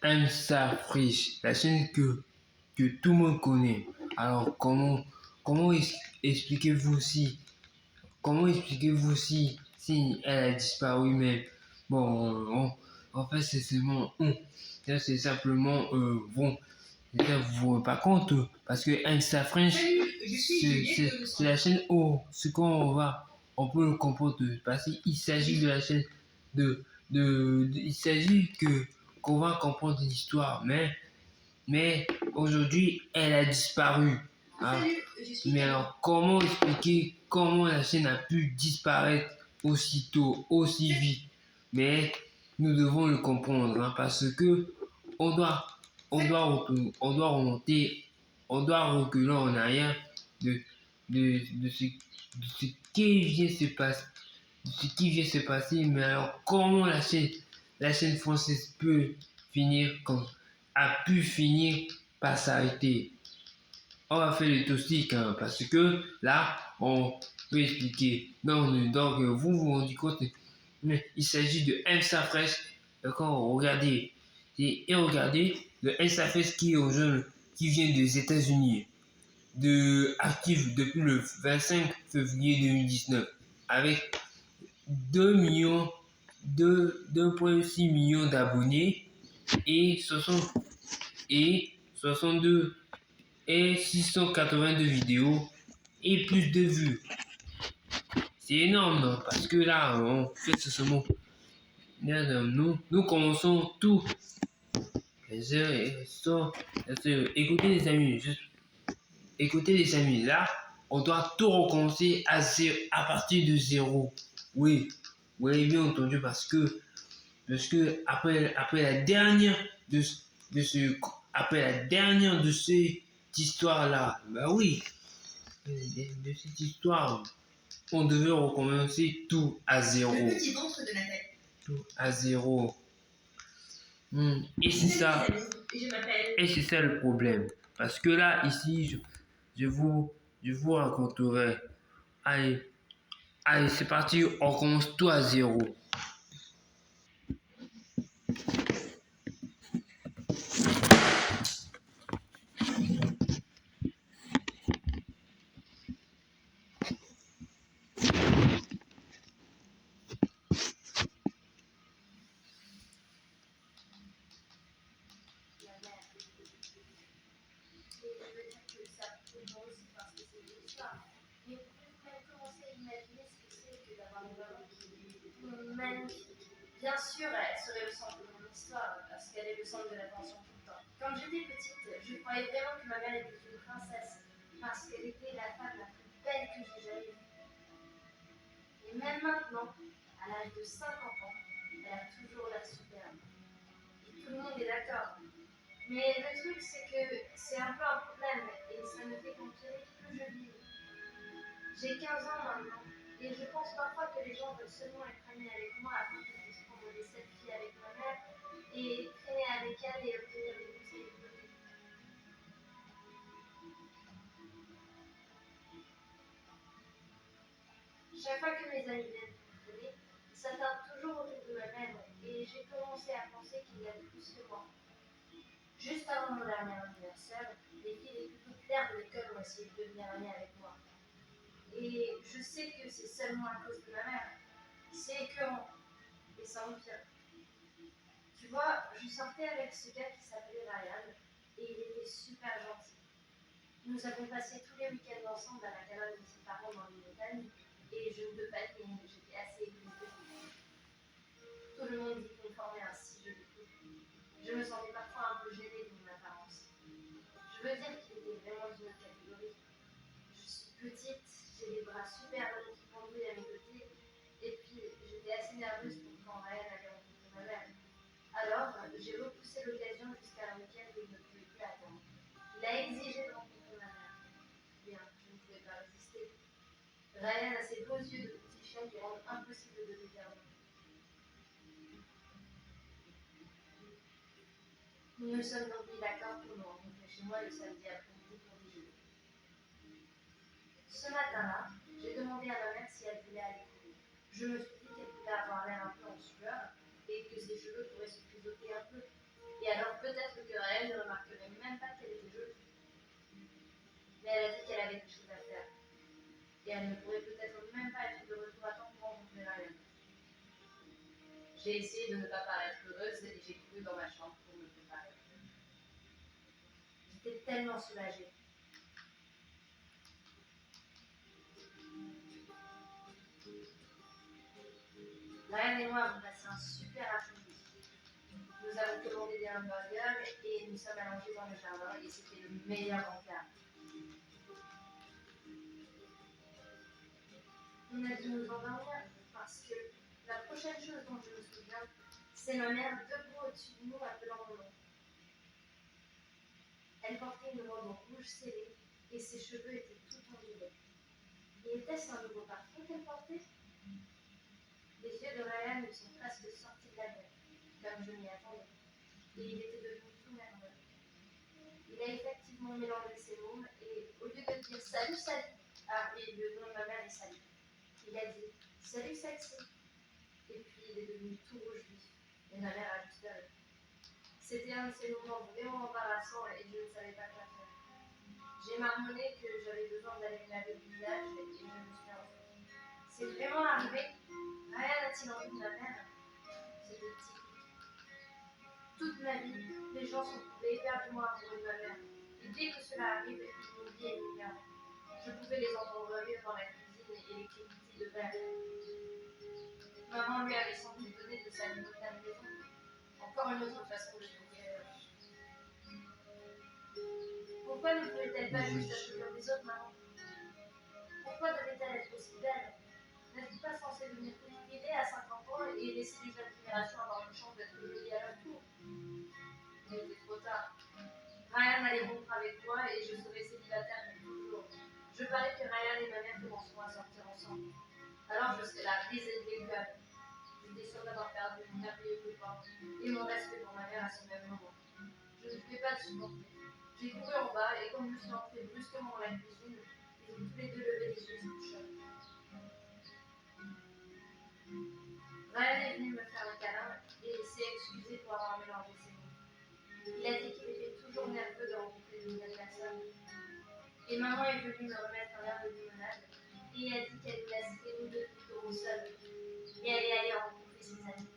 Insta Fresh, la chaîne que tout le monde connaît. Alors comment expliquez-vous si elle a disparu même? Bon, en fait c'est seulement ça, c'est simplement bon. Là, vous vous rendez pas compte parce que Insta French, c'est la chaîne où ce on peut le comprendre parce qu'il s'agit de la chaîne il s'agit qu'on va comprendre l'histoire, mais aujourd'hui elle a disparu. Hein. Mais alors comment expliquer comment la chaîne a pu disparaître aussitôt, aussi vite? Mais nous devons le comprendre hein, parce que on doit on doit remonter, on doit reculer en arrière de, de ce qui vient se passer, de ce qui vient se passer. Mais alors, comment la chaîne française a pu finir par s'arrêter? On va faire le toxique hein, parce que là, on peut expliquer. Donc vous vous rendez compte, mais il s'agit de Insta Fresh. D'accord, regardez. Et regardez le Insta Fresh qui vient des États-Unis, actif depuis le 25 février 2019, avec 2 millions, 2,6 millions d'abonnés et 60 et 62 et 682 vidéos et plus de vues. C'est énorme non? Parce que là, on fait ce mot. Nous commençons tout. Écoutez les amis, écoutez les amis, là, on doit tout recommencer à partir de zéro. Oui, vous avez bien entendu parce que après la dernière de ce, après la dernière de cette histoire-là, bah oui, de cette histoire, on devait recommencer tout à zéro. Le petit ventre de Nathalie. Tout à zéro. Et c'est ça. Et c'est ça le problème. Parce que là, ici, je vous raconterai. Allez, c'est parti, on commence tout à zéro. Magnifique. Bien sûr, elle serait le centre de mon histoire, parce qu'elle est le centre de l'attention tout le temps. Quand j'étais petite, je croyais vraiment que ma mère était une princesse, parce qu'elle était la femme la plus belle que j'ai jamais vue. Et même maintenant, à l'âge de 50 ans, elle a toujours l'air superbe. Et tout le monde est d'accord. Mais le truc, c'est que c'est un peu un problème, et ça ne fait qu'empirer plus je vis. J'ai 15 ans maintenant, et je pense parfois que les gens veulent seulement être amis avec moi afin qu'ils puissent prendre des selfies avec ma mère et traîner avec elle et obtenir des conseils de beauté. Chaque fois que mes amis viennent me traîner, ça tarde toujours autour de ma mère, et j'ai commencé à penser qu'il y a plus que moi. Juste avant mon dernier anniversaire, les filles les plus populaires de l'école ont essayé de devenir amies avec moi. Et je sais que c'est seulement à cause de ma mère. C'est écœurant, et ça empire. Tu vois, je sortais avec ce gars qui s'appelait Ryan, et il était super gentil. Nous avons passé tous les week-ends ensemble à la cabane de ses parents dans les montagnes, et je ne peux pas dire que j'étais assez égoïste. Tout le monde dit qu'il me formait un si joli couple. Je me sentais parfois un peu gênée de mon apparence. Je veux dire qu'il était vraiment d'une autre catégorie. Je suis petite, j'ai les bras super longs qui pendouillent à mes côtés, et puis j'étais assez nerveuse pour quand Ryan allait rencontrer ma mère. Alors, j'ai repoussé l'occasion jusqu'à un week-end où il ne pouvait plus attendre. Il a exigé de rencontrer ma mère. Bien, je ne pouvais pas résister. Ryan a ses beaux yeux de petit chien qui rendent impossible de le faire. Nous nous sommes donc mis d'accord pour nous rencontrer chez moi le samedi après-midi pour déjeuner. Ce matin-là, j'ai demandé à ma mère si elle voulait aller courir. Je me suis dit qu'elle pouvait avoir l'air un peu en sueur et que ses cheveux pourraient se frisoter un peu. Et alors peut-être que Ryan ne remarquerait même pas qu'elle était jolie. Mais elle a dit qu'elle avait des choses à faire. Et elle ne pourrait peut-être même pas être de retour à temps pour rencontrer Ryan. J'ai essayé de ne pas paraître heureuse et j'ai couru dans ma chambre pour me préparer. J'étais tellement soulagée. Ryan et moi avons passé un super après-midi. Nous avons commandé des hamburgers et nous sommes allongés dans le jardin et c'était le meilleur encart. On a dû nous endormir parce que la prochaine chose dont je me souviens, c'est ma mère debout au-dessus de nous appelant mon nom. Elle portait une robe rouge scellée et ses cheveux étaient tout ondulés. Et était-ce un nouveau parfum qu'elle portait? Les yeux de Ryan lui sont presque sortis de la bouche, comme je m'y attendais, et il était devenu tout nerveux. Il a effectivement mélangé ses mots et au lieu de dire salut, salut, ah oui, le nom de ma mère est Salut, il a dit salut sexy. Et puis il est devenu tout rouge vif, et ma mère a juste pleuré. C'était un de ces moments vraiment embarrassants et je ne savais pas quoi faire. J'ai marmonné que j'avais besoin d'aller me laver le visage et je me suis enfuie. C'est vraiment arrivé? Ryan a-t-il envie de ma mère? C'était typique. Toute ma vie, les gens sont tombés éperdument amoureux de ma mère. Et dès que cela arrive, ils m'oublient et m'ignorent. Je pouvais les entendre rire dans la cuisine et les cliquetis de verre. Maman lui avait sans doute donné de sa limousine à la maison. Encore une autre façon de se dire. Pourquoi ne pouvait-elle pas juste être comme les autres, maman? Pourquoi devait-elle être aussi belle? N'êtes-vous pas censée devenir petite bébé à 50 ans et laisser les jeunes générations avoir une chance d'être jolie à leur tour? Il était trop tard. Ryan allait rompre avec moi et je serais célibataire comme toujours. Je parie que Ryan et ma mère commenceront à sortir ensemble. Alors je serai la brisée de l'école. J'étais sûre d'avoir perdu mon merveilleux copain et mon respect pour ma mère à ce même moment. Je ne pouvais pas le supporter. J'ai couru en bas et comme je suis entrée brusquement dans la cuisine, ils ont tous les deux levé les yeux sous le choc. Ryan est venu me faire un câlin et s'est excusé pour avoir mélangé ses mots. Il a dit qu'il était toujours nerveux de rencontrer de nouvelles personnes. Et maman est venue me remettre un verre de limonade et a dit qu'elle nous laisserait nous deux plutôt au sol et elle est allée rencontrer ses amis.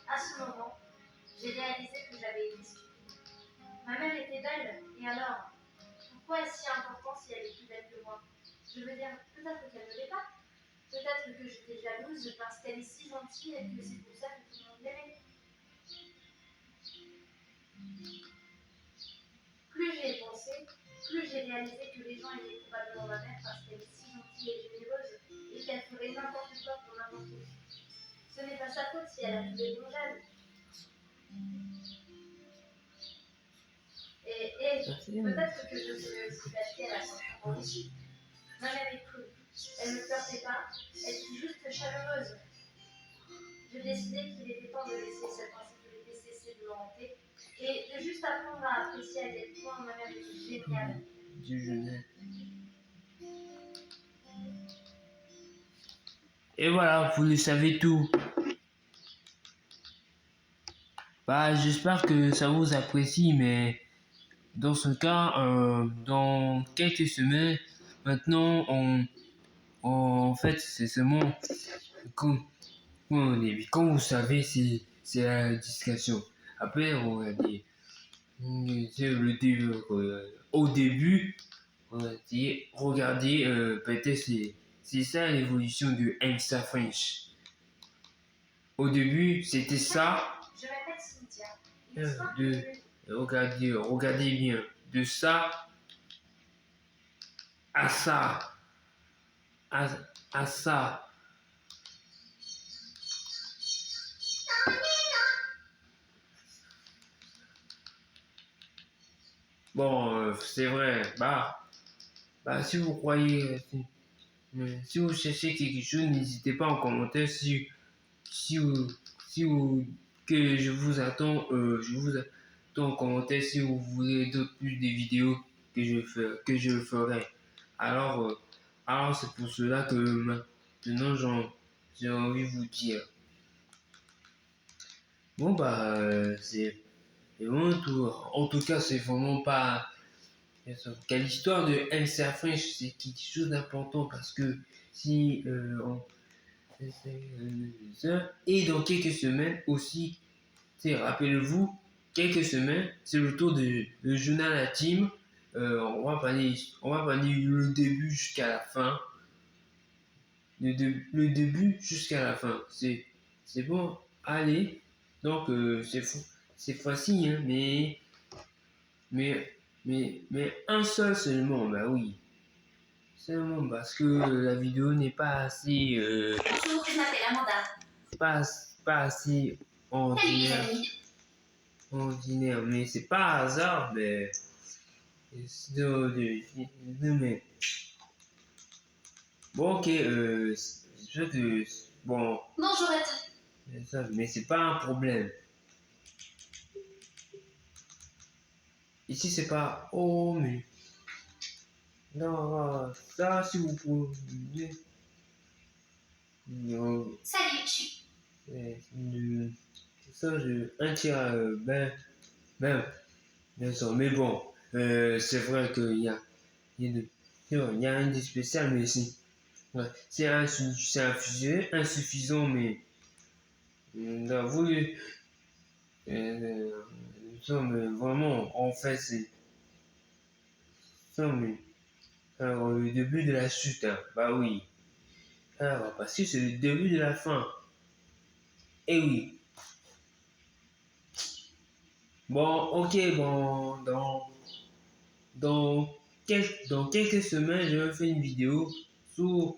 À ce moment, j'ai réalisé que j'avais été stupide. Ma mère était belle, et alors? Pourquoi est-ce si important si elle est plus belle que moi? Je veux dire, peut-être qu'elle ne l'est pas. Peut-être que j'étais jalouse parce qu'elle est si gentille et que c'est pour ça que tout le monde l'aimait. Plus j'y ai pensé, plus j'ai réalisé que les gens aimaient probablement ma mère parce qu'elle est si gentille et généreuse et qu'elle ferait n'importe quoi pour n'importe qui. Ce n'est pas sa faute si elle a tous les bons gènes. Et peut-être que je serais aussi belle qu'elle à 100 ans aussi. Ma mère est cool. Elle ne flirtait pas, elle était juste chaleureuse. J'ai décidé qu'il était temps de laisser cette insécurité cesser de me hanter et de juste apprendre à apprécier à quel point ma mère était géniale. Et voilà, vous le savez tout. Bah, j'espère que ça vous apprécie, mais dans ce cas, dans quelques semaines, maintenant, en fait, c'est seulement comme, comme vous savez, c'est la discussion. Après, regardez, c'est le début, au début, regardez, peut-être c'est ça l'évolution de Insta French. Au début, c'était ça. Je m'appelle Cynthia. Regardez bien. De ça à ça. À ça. Bon, c'est vrai. Bah, si vous croyez, si vous cherchez quelque chose, n'hésitez pas en commentaire si vous, si vous, que je vous attends en commentaire si vous voulez d'autres plus des vidéos que je ferai. Alors c'est pour cela que maintenant j'ai envie de vous dire. Bon bah Et bon, en tout cas, c'est vraiment pas. L'histoire de Elsa French, c'est quelque chose d'important parce que si et dans quelques semaines aussi, rappelez-vous, quelques semaines, c'est le tour de le journal à team. On va parler le début jusqu'à la fin. Le début jusqu'à la fin. C'est bon, allez. Donc, c'est facile, hein, mais un seul seulement, bah oui. Seulement parce que la vidéo n'est pas assez, Bonjour, je m'appelle Amanda. pas assez Salut les ordinaire, amis. mais c'est pas hasard, mais, mais bon, ok, j'espère que, bon, Bonjour à tous. mais c'est pas un problème. Ici, c'est pas, oh, mais, non, ça, si vous pouvez, non, Salut, je suis. Ça, un tiers, bien sûr, mais bon, c'est vrai qu'il y a, il y a un des spécial, mais ouais, c'est insuffisant, mais on a voulu, ça, mais vraiment, en fait, c'est ça, mais alors, le début de la chute, hein, bah oui, alors, parce que c'est le début de la fin, et oui, bon, ok, bon, dans, dans quelques semaines, je vais faire une vidéo sur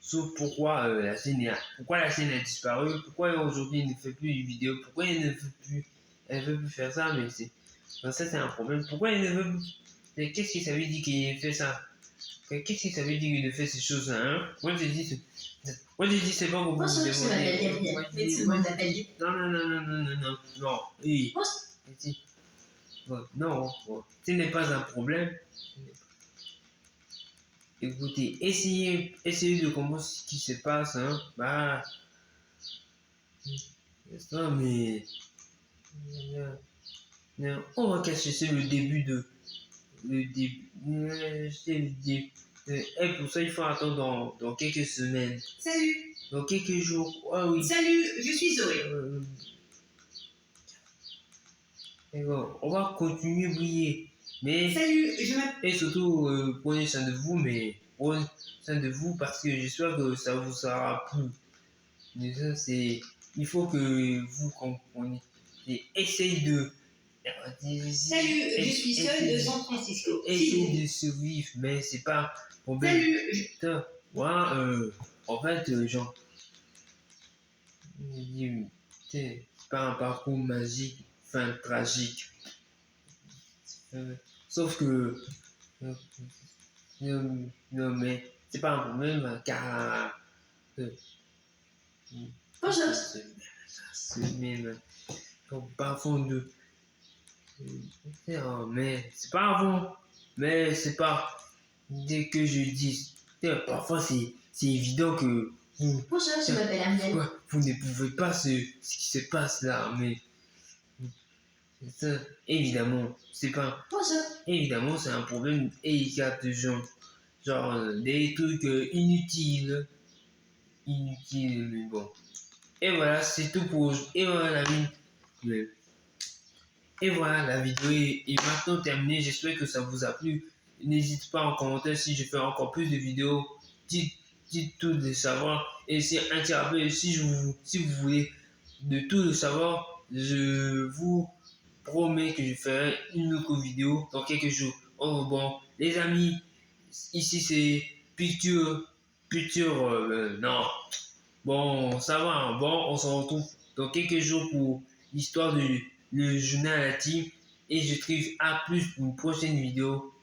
sur pourquoi, pourquoi la chaîne a disparu, pourquoi aujourd'hui il ne fait plus de vidéos, pourquoi elle ne veut plus faire ça, mais ça c'est un problème. Pourquoi elle ne veut plus, mais qu'est-ce que ça veut dire qu'il fait ça? Qu'est-ce que ça veut dire qu'il fait ces choses-là, hein? Moi je dis c'est pas pour vous Bonjour, je m'appelle demander. Gabriel. Mais tout le monde m'appelle Gabriel. Non, oui. Non, ce n'est pas un problème. Écoutez, essayez de comprendre ce qui se passe, hein. Bah, c'est ça, mais on va cacher c'est le début de le début. C'est le début. Et pour ça, il faut attendre dans quelques semaines, Salut. dans quelques jours. Ah oui. Salut, je suis Zoé. D'accord, on va continuer à briller. Mais Salut, je m'appelle. et surtout, prenez soin de vous, mais prenez soin de vous parce que j'espère que ça vous sera plu. Mais ça, il faut que vous compreniez. Et essayez de. Salut, je suis seule de San Francisco. Essayez de survivre, mais c'est pas un problème. Salut. Putain, moi, en fait, genre, c'est pas un parcours magique, fin tragique. Sauf que, euh, non, mais c'est pas un problème car. Bonjour. C'est même pas fond de. Mais c'est pas avant. Mais c'est pas. Dès que je dis. Parfois c'est évident que vous. Bonjour, je m'appelle Ariel. Vous ne pouvez pas ce qui se passe là. Mais. Ça, évidemment, c'est pas. Bonjour. Évidemment, c'est un problème délicat de gens. Genre des trucs inutiles. Inutiles, mais bon. Et voilà, c'est tout pour. Et voilà la vie. Et voilà, la vidéo est maintenant terminée. J'espère que ça vous a plu. N'hésitez pas en commentaire si je fais encore plus de vidéos. Dites tout de savoir. Et si interagissez, si vous voulez de tout le savoir, je vous promets que je ferai une autre vidéo dans quelques jours. Oh bon, les amis, ici c'est Picture, non. Bon, ça va, hein. Bon, on se retrouve dans quelques jours pour l'histoire du le journal à la team et je trouve à plus pour une prochaine vidéo.